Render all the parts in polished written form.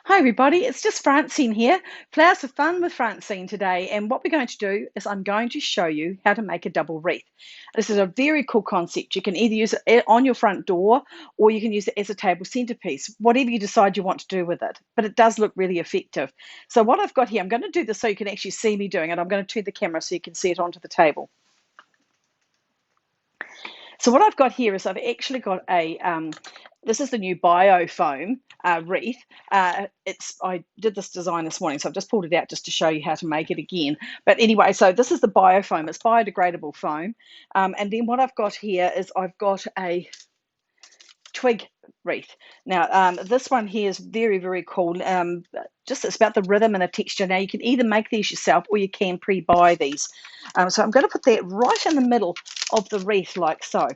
Hi everybody, it's just Francine here. Flowers for Fun with Francine today, and what we're going to do is I'm going to show you how to make a double wreath. This is a very cool concept. You can either use it on your front door or you can use it as a table centerpiece, whatever you decide you want to do with it, but it does look really effective. So what I've got here, I'm going to do this so you can actually see me doing it. I'm going to turn the camera so you can see it onto the table. So what I've got here is I've actually got this is the new Biofoam wreath. I did this design this morning, so I've just pulled it out just to show you how to make it again. But anyway, so this is the Biofoam. It's biodegradable foam. And then what I've got here is I've got a Twig wreath. Now, this one here is very, very cool. Just it's about the rhythm and the texture. Now, you can either make these yourself or you can pre-buy these. So I'm going to put that right in the middle of the wreath like so.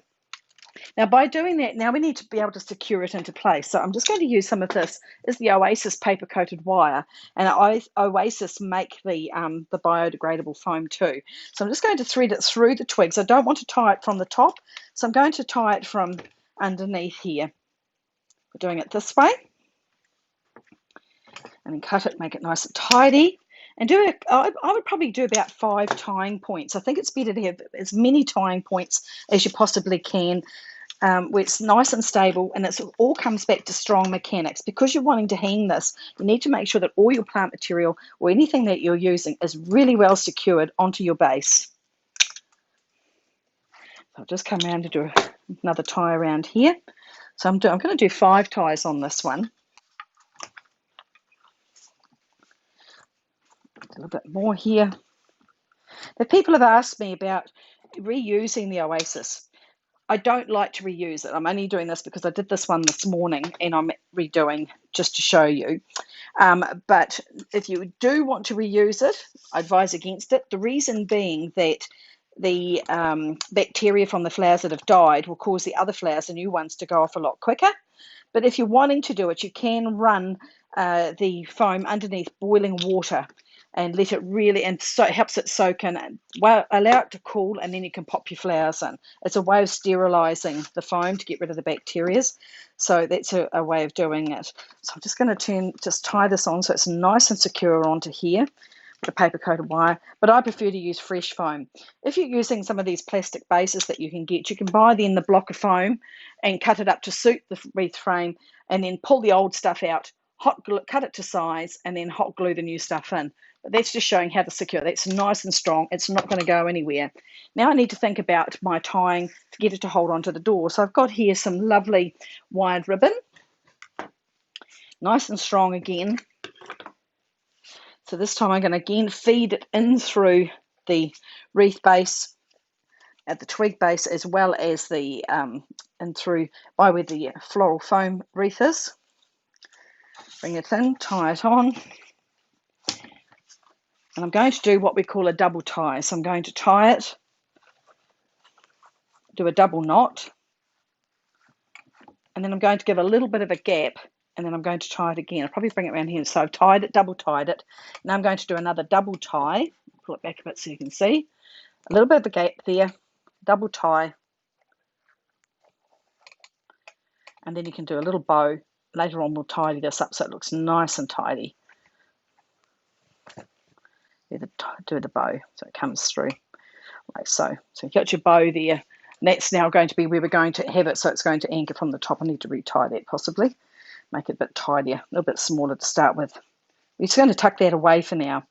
Now, by doing that, now we need to be able to secure it into place. So I'm just going to use some of this. This is the Oasis paper-coated wire, and Oasis make the biodegradable foam too. So I'm just going to thread it through the twigs. I don't want to tie it from the top, so I'm going to tie it from underneath here. We're doing it this way, and then cut it, make it nice and tidy. And I would probably do about 5 tying points. I think it's better to have as many tying points as you possibly can, where it's nice and stable, and it all comes back to strong mechanics. Because you're wanting to hang this, you need to make sure that all your plant material or anything that you're using is really well secured onto your base. So I'll just come around to do another tie around here. So I'm going to do 5 ties on this one. A little bit more here. The people have asked me about reusing the Oasis. I don't like to reuse it. I'm only doing this because I did this one this morning and I'm redoing just to show you. But if you do want to reuse it, I advise against it. The reason being that the bacteria from the flowers that have died will cause the other flowers, the new ones, to go off a lot quicker. But if you're wanting to do it, you can run the foam underneath boiling water and let it really, and so it helps it soak in, and allow it to cool, and then you can pop your flowers in. It's a way of sterilizing the foam to get rid of the bacteria. So that's a way of doing it. So I'm just going to just tie this on so it's nice and secure onto here with a paper coated wire, but I prefer to use fresh foam. If you're using some of these plastic bases that you can get, you can buy then the block of foam and cut it up to suit the wreath frame, and then pull the old stuff out, hot glue, cut it to size, and then hot glue the new stuff in. But that's just showing how to secure. That's nice and strong. It's not going to go anywhere. Now I need to think about my tying to get it to hold onto the door. So I've got here some lovely wired ribbon, nice and strong again. So this time I'm going to again feed it in through the wreath base, at the twig base, as well as the in through by where the floral foam wreath is. Bring it in, tie it on. And I'm going to do what we call a double tie. So I'm going to tie it, do a double knot, and then I'm going to give a little bit of a gap, and then I'm going to tie it again. I'll probably bring it around here. So I've tied it, double tied it. Now I'm going to do another double tie. Pull it back a bit so you can see. A little bit of a gap there, double tie, and then you can do a little bow. Later on we'll tidy this up so it looks nice and tidy. Do the bow so it comes through like so. So you got your bow there, and that's now going to be where we're going to have it, so it's going to anchor from the top. I need to retie that possibly, make it a bit tidier, a little bit smaller to start with. We're just going to tuck that away for now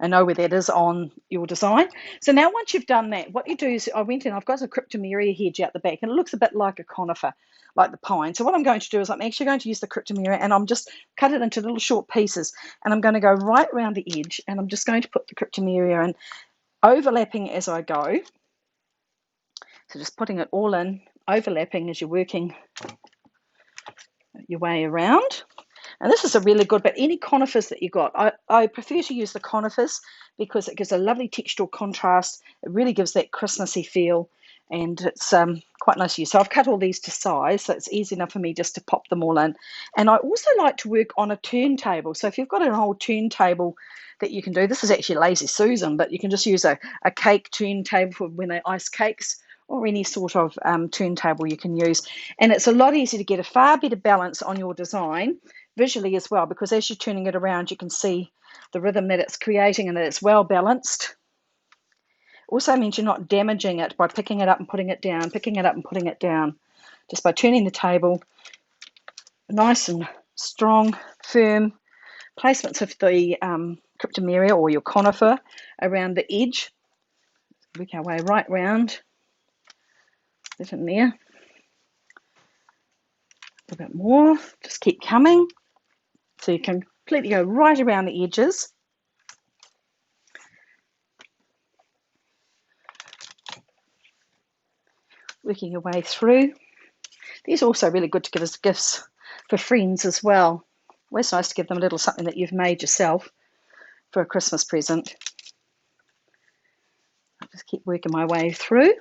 and know where that is on your design. So now once you've done that, what you do is I've got a cryptomeria hedge out the back, and it looks a bit like a conifer, like the pine. So what I'm going to do is I'm actually going to use the cryptomeria, and I'm just cut it into little short pieces, and I'm going to go right around the edge, and I'm just going to put the cryptomeria in, overlapping as I go. So just putting it all in, overlapping as you're working your way around. And this is a really good, but any conifers that you got, I prefer to use the conifers because it gives a lovely textural contrast. It really gives that Christmassy feel, and it's quite nice to use. So I've cut all these to size, so it's easy enough for me just to pop them all in. And I also like to work on a turntable. So if you've got an old turntable that you can do, this is actually Lazy Susan, but you can just use a cake turntable for when they ice cakes, or any sort of turntable you can use. And it's a lot easier to get a far better balance on your design visually as well, because as you're turning it around, you can see the rhythm that it's creating and that it's well balanced. Also means you're not damaging it by picking it up and putting it down, picking it up and putting it down. Just by turning the table, nice and strong, firm placements of the cryptomeria or your conifer around the edge. Work our way right round. Get in there. A bit more. Just keep coming. So you can completely go right around the edges. Working your way through. These are also really good to give as gifts for friends as well. Always nice to give them a little something that you've made yourself for a Christmas present. I'll just keep working my way through.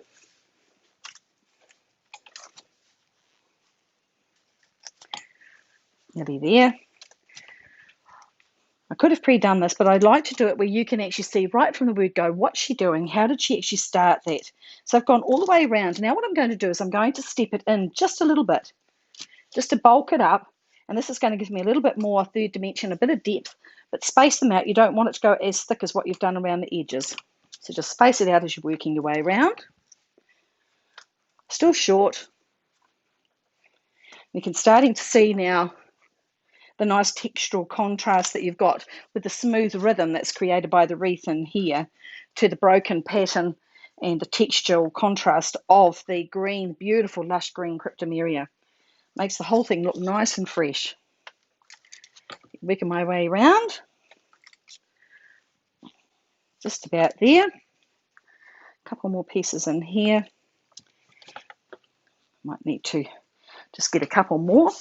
Nearly there. I could have pre-done this, but I'd like to do it where you can actually see right from the word go, what's she doing? How did she actually start that? So I've gone all the way around. Now what I'm going to do is I'm going to step it in just a little bit, just to bulk it up. And this is going to give me a little bit more third dimension, a bit of depth, but space them out. You don't want it to go as thick as what you've done around the edges. So just space it out as you're working your way around. Still short. You can starting to see now the nice textural contrast that you've got with the smooth rhythm that's created by the wreath in here to the broken pattern and the textural contrast of the green, beautiful lush green cryptomeria. Makes the whole thing look nice and fresh. Working my way around. Just about there. A couple more pieces in here. Might need to just get a couple more.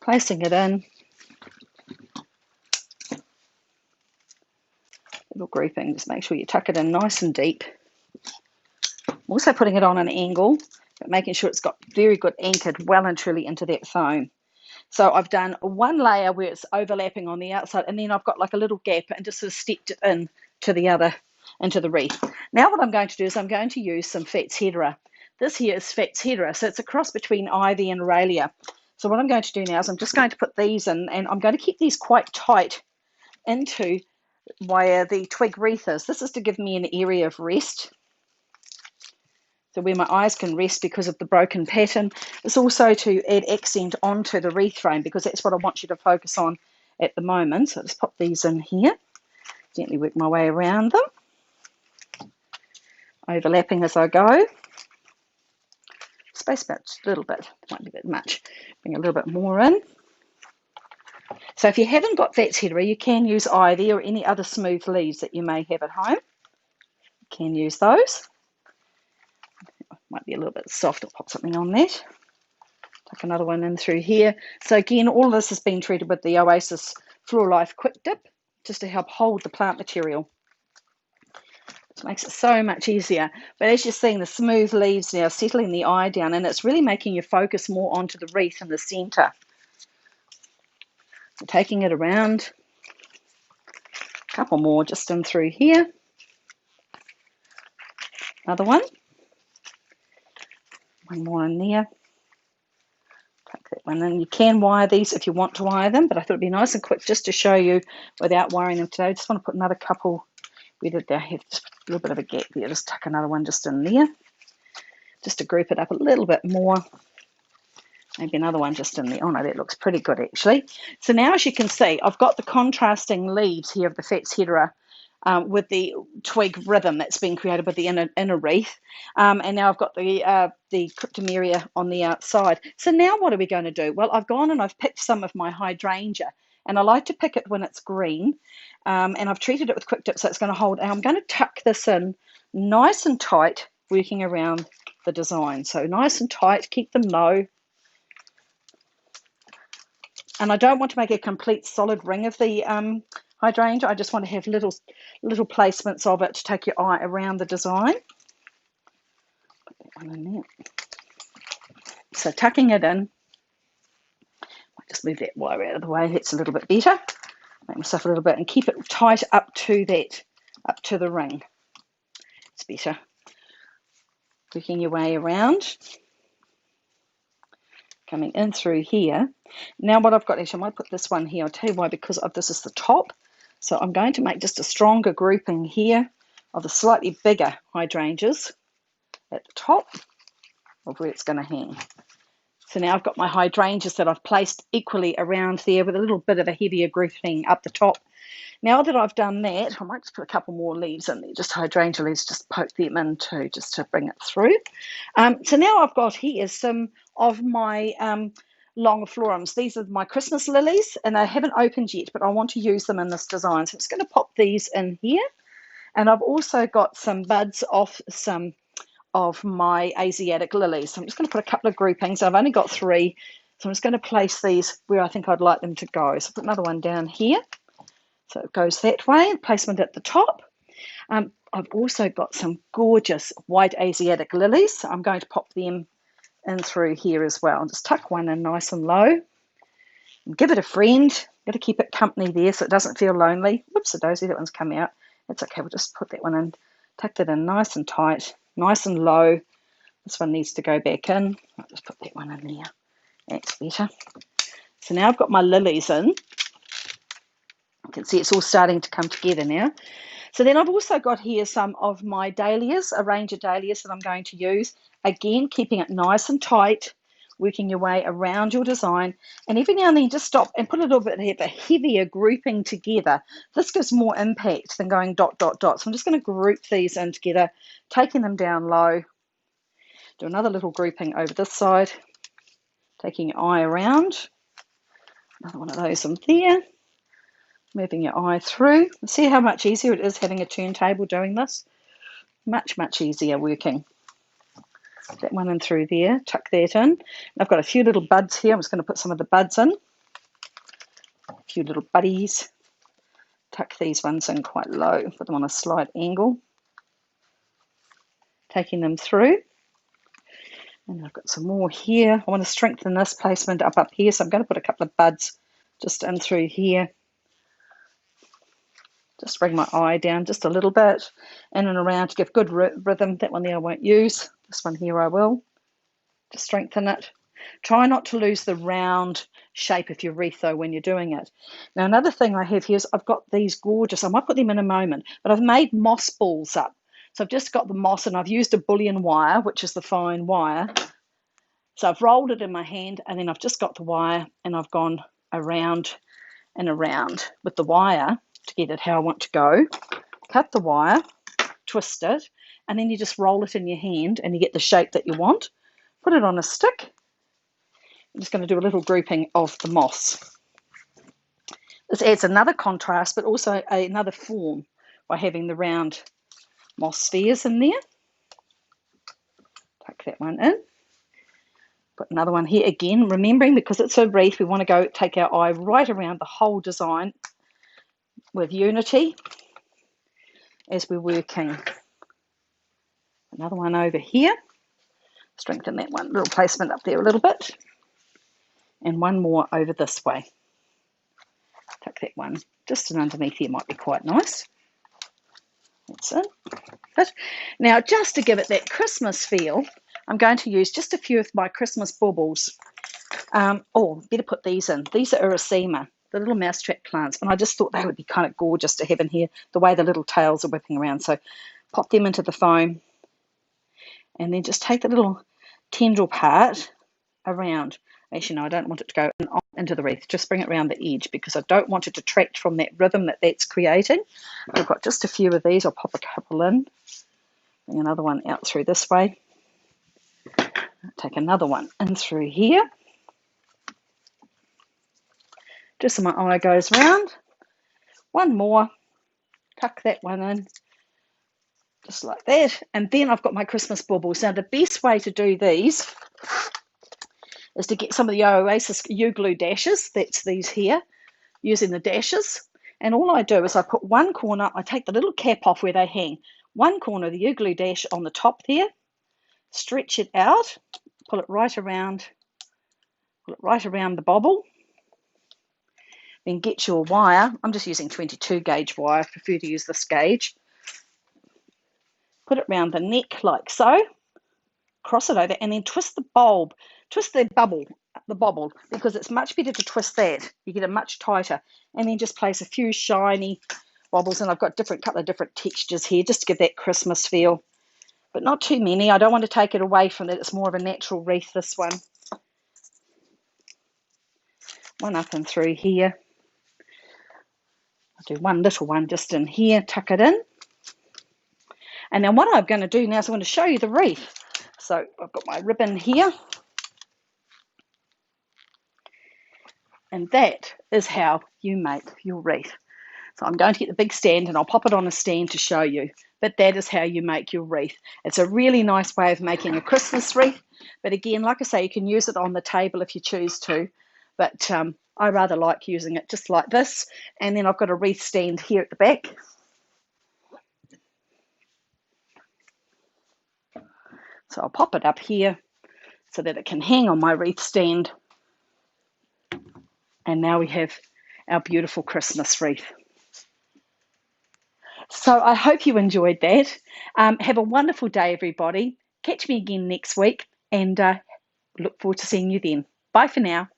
Placing it in. Little grouping, just make sure you tuck it in nice and deep. I'm also putting it on an angle, but making sure it's got very good anchored well and truly into that foam. So I've done one layer where it's overlapping on the outside, and then I've got like a little gap and just sort of stepped it in to the other, into the wreath. Now what I'm going to do is I'm going to use some Faxhedera. This here is Faxhedera, so it's a cross between ivy and Aurelia. So what I'm going to do now is I'm just going to put these in, and I'm going to keep these quite tight into where the twig wreath is. This is to give me an area of rest, so where my eyes can rest because of the broken pattern. It's also to add accent onto the wreath frame, because that's what I want you to focus on at the moment. So just pop these in here, gently work my way around them, overlapping as I go. Space about a little bit, might be a bit much. Bring a little bit more in. So if you haven't got Faxhedera, you can use ivy or any other smooth leaves that you may have at home. You can use those. Might be a little bit soft. I'll pop something on that. Tuck another one in through here. So again, all of this has been treated with the Oasis Floor Life Quick Dip, just to help hold the plant material. It makes it so much easier. But as you're seeing, the smooth leaves now settling the eye down, and it's really making you focus more onto the wreath in the centre. So taking it around. A couple more just in through here. Another one. One more in there. Take that one in. You can wire these if you want to wire them, but I thought it'd be nice and quick just to show you without wiring them today. I just want to put another couple. Where did they have just a little bit of a gap there? Just tuck another one just in there, just to group it up a little bit more. Maybe another one just in there. Oh no, that looks pretty good actually. So now, as you can see, I've got the contrasting leaves here of the Faxhedera with the twig rhythm that's been created with the inner wreath. And now I've got the cryptomeria on the outside. So now what are we going to do? Well, I've gone and I've picked some of my hydrangea, and I like to pick it when it's green. And I've treated it with quick dip, so it's going to hold. And I'm going to tuck this in nice and tight, working around the design. So nice and tight, keep them low. And I don't want to make a complete solid ring of the hydrangea. I just want to have little placements of it to take your eye around the design. Put that one in there. So tucking it in. Might just move that wire out of the way. That's a little bit better. Make myself a little bit and keep it tight up to the ring. It's better. Working your way around. coming in through here. Now what I've got, actually I might put this one here. I'll tell you why, because of this is the top. So I'm going to make just a stronger grouping here of the slightly bigger hydrangeas at the top of where it's going to hang. So now I've got my hydrangeas that I've placed equally around there with a little bit of a heavier grouping up the top. Now that I've done that, I might just put a couple more leaves in there, just hydrangea leaves, just poke them in too, just to bring it through. So now I've got here some of my longiflorums. These are my Christmas lilies, and they haven't opened yet, but I want to use them in this design. So I'm just going to pop these in here. And I've also got some buds off some of my Asiatic lilies. So I'm just going to put a couple of groupings. I've only got 3, so I'm just going to place these where I think I'd like them to go. So put another one down here. So it goes that way, placement at the top. I've also got some gorgeous white Asiatic lilies. So I'm going to pop them in through here as well. Just tuck one in nice and low. Give it a friend. Got to keep it company there so it doesn't feel lonely. Whoops, a dozy, that one's come out. That's okay, we'll just put that one in. Tuck that in nice and tight, nice and low. This one needs to go back in. I'll just put that one in there. That's better. So now I've got my lilies in. You can see it's all starting to come together now. So then I've also got here some of my dahlias, a range of dahlias that I'm going to use. Again, keeping it nice and tight, working your way around your design. And every now and then you just stop and put a little bit of a heavier grouping together. This gives more impact than going dot, dot, dot. So I'm just going to group these in together, taking them down low. Do another little grouping over this side, taking your eye around. Another one of those in there. Moving your eye through. See how much easier it is having a turntable doing this? Much, much easier working. That one in through there, tuck that in. I've got a few little buds here. I'm just going to put some of the buds in. A few little buddies. Tuck these ones in quite low. Put them on a slight angle. Taking them through. And I've got some more here. I want to strengthen this placement up here. So I'm going to put a couple of buds just in through here. Just bring my eye down just a little bit, in and around to give good rhythm. That one there I won't use. This one here I will. Just strengthen it. Try not to lose the round shape of your wreath though when you're doing it. Now another thing I have here is I've got these gorgeous, I might put them in a moment, but I've made moss balls up. So I've just got the moss and I've used a bullion wire, which is the fine wire. So I've rolled it in my hand and then I've just got the wire and I've gone around and around with the wire to get it how I want to go. Cut the wire, twist it, and then you just roll it in your hand and you get the shape that you want. Put it on a stick. I'm just going to do a little grouping of the moss. This adds another contrast, but also another form by having the round moss spheres in there. Tuck that one in. Put another one here again, remembering because it's a wreath, we want to go take our eye right around the whole design with unity as we're working. Another one over here. Strengthen that one, little placement up there a little bit. And one more over this way. Tuck that one just in underneath here, might be quite nice. That's it. But now, just to give it that Christmas feel, I'm going to use just a few of my Christmas baubles. Better put these in. These are Uracema, the little mousetrap plants, and I just thought they would be kind of gorgeous to have in here, the way the little tails are whipping around. So pop them into the foam, and then just take the little tendril part around. Actually, no, I don't want it to go into the wreath. Just bring it around the edge because I don't want to detract from that rhythm that's creating. We've got just a few of these. I'll pop a couple in. Bring another one out through this way. Take another one in through here. Just so my eye goes round. One more. Tuck that one in. Just like that. And then I've got my Christmas baubles. Now, the best way to do these is to get some of the Oasis U-glue dashes. That's these here, using the dashes. And all I do is I put one corner, I take the little cap off where they hang, one corner of the U-glue dash on the top there, stretch it out, pull it right around the bobble. Then get your wire. I'm just using 22 gauge wire. I prefer to use this gauge. Put it around the neck like so. Cross it over and then twist the bubble the bobble, because it's much better to twist that. You get it much tighter. And then just place a few shiny bobbles, and I've got couple of different textures here just to give that Christmas feel. But not too many. I don't want to take it away from it. It's more of a natural wreath, this one. One up and through here. I'll do one little one just in here, tuck it in. And then what I'm going to do now is I'm going to show you the wreath. So I've got my ribbon here. And that is how you make your wreath. So I'm going to get the big stand and I'll pop it on a stand to show you. But that is how you make your wreath. It's a really nice way of making a Christmas wreath. But again, like I say, you can use it on the table if you choose to. But I rather like using it just like this. And then I've got a wreath stand here at the back. So I'll pop it up here so that it can hang on my wreath stand. And now we have our beautiful Christmas wreath. So I hope you enjoyed that. Have a wonderful day, everybody. Catch me again next week, and look forward to seeing you then. Bye for now.